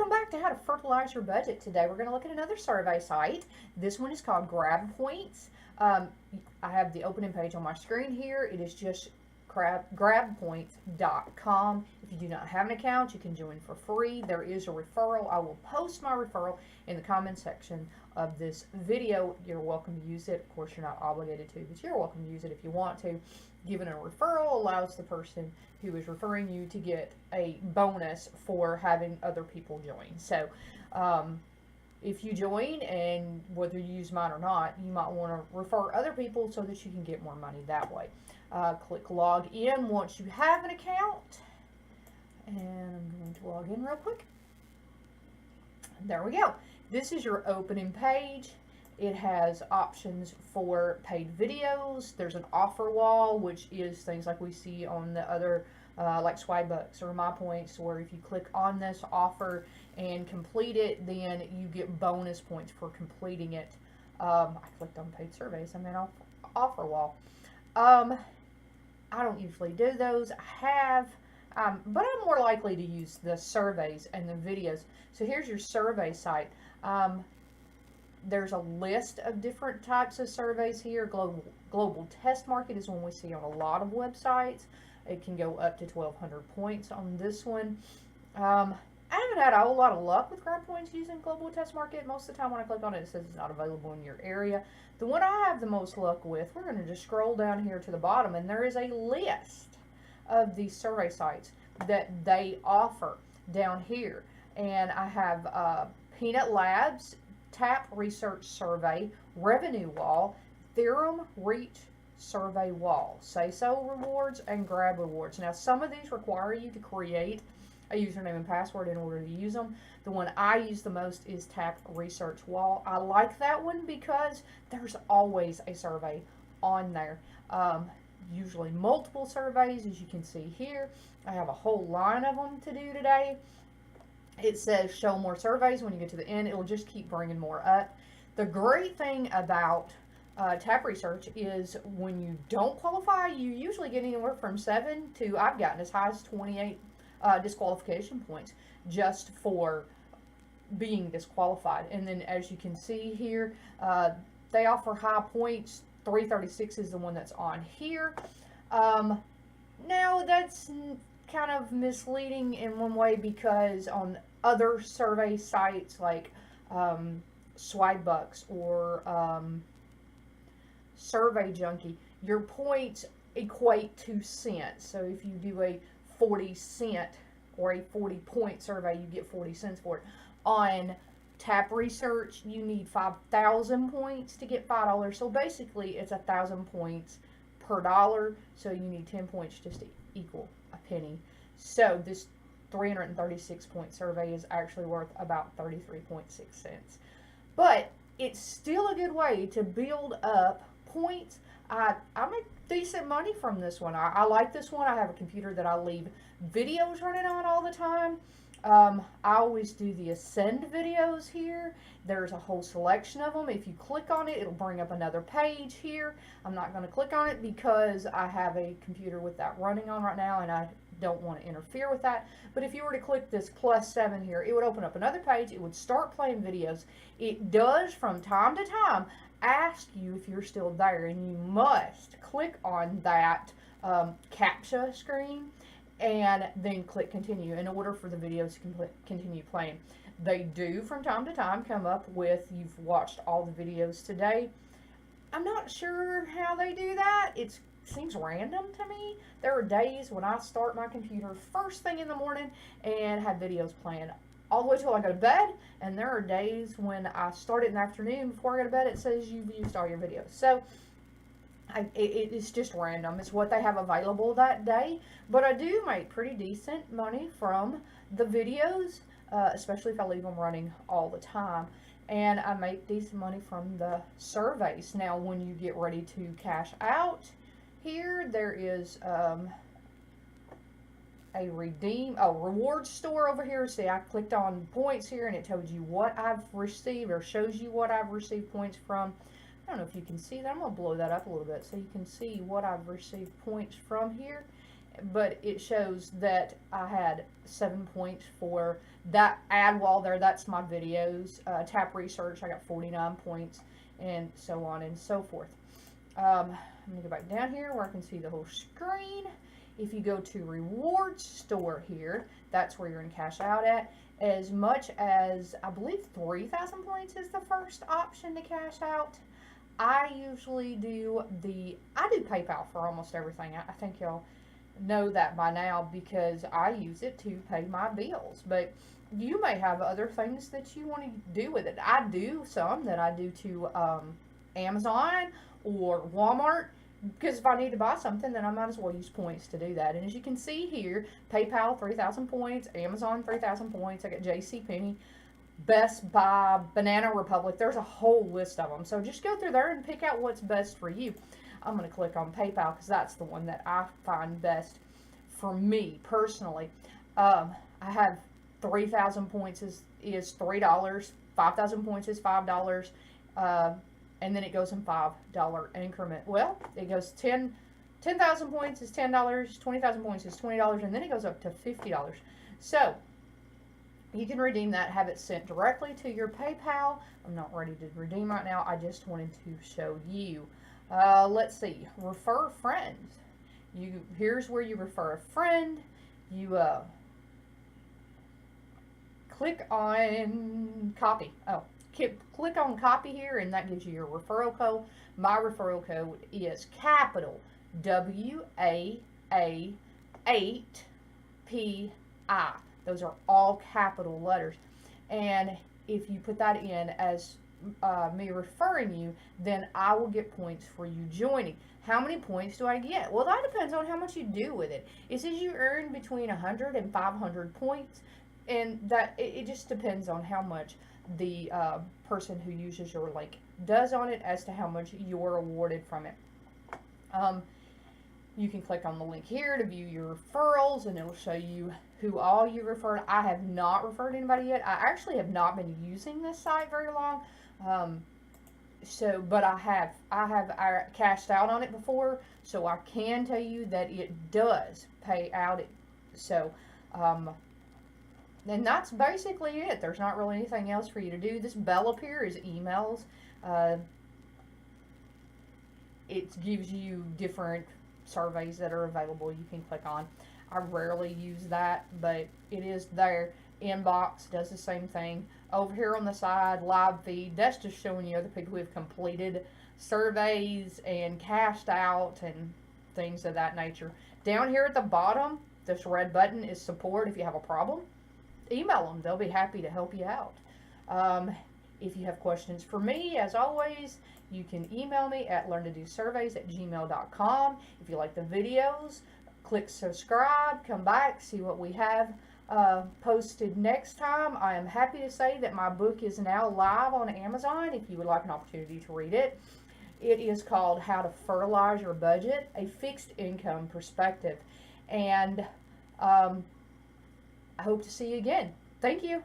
Welcome back to How to Fertilize Your Budget. Today we're going to look at another survey site. This one is called Grabpoints. I have the opening page on my screen here. It is just grabpoints.com. If you do not have an account, you can join for free. There is a referral. I will post my referral in the comment section of this video. You're welcome to use it. Of course, you're not obligated to, but you're welcome to use it if you want to. Giving a referral allows the person who is referring you to get a bonus for having other people join. So if you join, and whether you use mine or not, you might want to refer other people so that you can get more money that way. Click log in once you have an account, and I'm going to log in real quick. There we go. This is your opening page. It has options for paid videos. There's an offer wall, which is things like we see on the other, like Swag Bucks or My Points, where if you click on this offer and complete it, then you get bonus points for completing it. I clicked on paid surveys. I'm in offer wall. I don't usually do those. I have, but I'm more likely to use the surveys and the videos. So here's your survey site. There's a list of different types of surveys here. Global test market is one we see on a lot of websites. It can go up to 1,200 points on this one. I haven't had a whole lot of luck with Grabpoints using global test market. Most of the time when I click on it, it says it's not available in your area. The one I have the most luck with, we're going to just scroll down here to the bottom, and there is a list of these survey sites that they offer down here. And I have Peanut Labs, Tap Research Survey, Revenue Wall, Theorem Reach Survey Wall, Say So Rewards, and Grab Rewards. Now, some of these require you to create a username and password in order to use them. The one I use the most is Tap Research Wall. I like that one because there's always a survey on there. Usually multiple surveys, as you can see here. I have a whole line of them to do today. It says show more surveys. When you get to the end, it will just keep bringing more up. The great thing about Tap Research is when you don't qualify, you usually get anywhere from 7 to, I've gotten as high as 28 disqualification points just for being disqualified. And then as you can see here, they offer high points. 336 is the one that's on here. Now that's kind of misleading in one way, because on other survey sites like Swag Bucks or Survey Junkie, your points equate to cents. So if you do a 40-cent or a 40-point survey, you get 40 cents for it. On Tap Research, you need 5,000 points to get $5. So basically, it's 1,000 points per dollar. So you need 10 points just to equal a penny. So this 336 point survey is actually worth about 33.6 cents. But it's still a good way to build up points. I make decent money from this one. I like this one. I have a computer that I leave videos running on all the time. I always do the Ascend videos here. There's a whole selection of them. If you click on it, it'll bring up another page here. I'm not going to click on it because I have a computer with that running on right now, and I don't want to interfere with that. But if you were to click this +7 here, it would open up another page. It would start playing videos. It does from time to time ask you if you're still there, and you must click on that CAPTCHA screen and then click continue in order for the videos to continue playing. They do from time to time come up with you've watched all the videos today. I'm not sure how they do that. It seems random to me. There are days when I start my computer first thing in the morning and have videos playing all the way till I go to bed, and there are days when I start it in the afternoon before I go to bed. It says you've used all your videos. So it's just random. It's what they have available that day. But I do make pretty decent money from the videos, especially if I leave them running all the time. And I make decent money from the surveys. Now, when you get ready to cash out here, there is a reward store over here. See, I clicked on points here, and it tells you what I've received, or shows you what I've received points from. I don't know if you can see that. I'm going to blow that up a little bit so you can see what I've received points from here. but it shows that I had 7 points for that ad wall there, that's my videos. Tap research, I got 49 points, and so on and so forth. I'm going to go back down here where I can see the whole screen. If you go to rewards store here, that's where you're going to cash out at. As much as, I believe 3,000 points is the first option to cash out. I usually do I do PayPal for almost everything. I think y'all know that by now because I use it to pay my bills. But you may have other things that you want to do with it. I do some that I do to Amazon or Walmart, because if I need to buy something, then I might as well use points to do that. And as you can see here, PayPal 3,000 points, Amazon 3,000 points. I got JCPenney, Best Buy, Banana Republic. There's a whole list of them. So just go through there and pick out what's best for you. I'm going to click on PayPal because that's the one that I find best for me personally. I have 3,000 points is $3, 5,000 points is $5, and then it goes in $5 increment. Well, it goes 10,000 points is $10, 20,000 points is $20, and then it goes up to $50. So you can redeem that, have it sent directly to your PayPal. I'm not ready to redeem right now. I just wanted to show you. Let's see. Refer friends. Here's where you refer a friend. You click on copy. Click on copy here, and that gives you your referral code. My referral code is capital WAA8PI. Those are all capital letters. And if you put that in as me referring you, then I will get points for you joining. How many points do I get? Well, that depends on how much you do with it. It says you earn between 100 and 500 points, and that it just depends on how much the person who uses your link does on it as to how much you're awarded from it. You can click on the link here to view your referrals, and it'll show you who all you referred. I have not referred anybody yet. I actually have not been using this site very long, but I have cashed out on it before, so I can tell you that it does pay out. And that's basically it. There's not really anything else for you to do. This bell up here is emails. It gives you different surveys that are available you can click on. I rarely use that, but it is there. Inbox does the same thing. Over here on the side, live feed, that's just showing you other people who have completed surveys and cashed out and things of that nature. Down here at the bottom, this red button is support. If you have a problem, email them. They'll be happy to help you out. If you have questions for me, as always, you can email me at learntodosurveys@gmail.com. If you like the videos, click subscribe, come back, see what we have posted next time. I am happy to say that my book is now live on Amazon if you would like an opportunity to read it. It is called How to Fertilize Your Budget, a Fixed Income Perspective. And I hope to see you again. Thank you.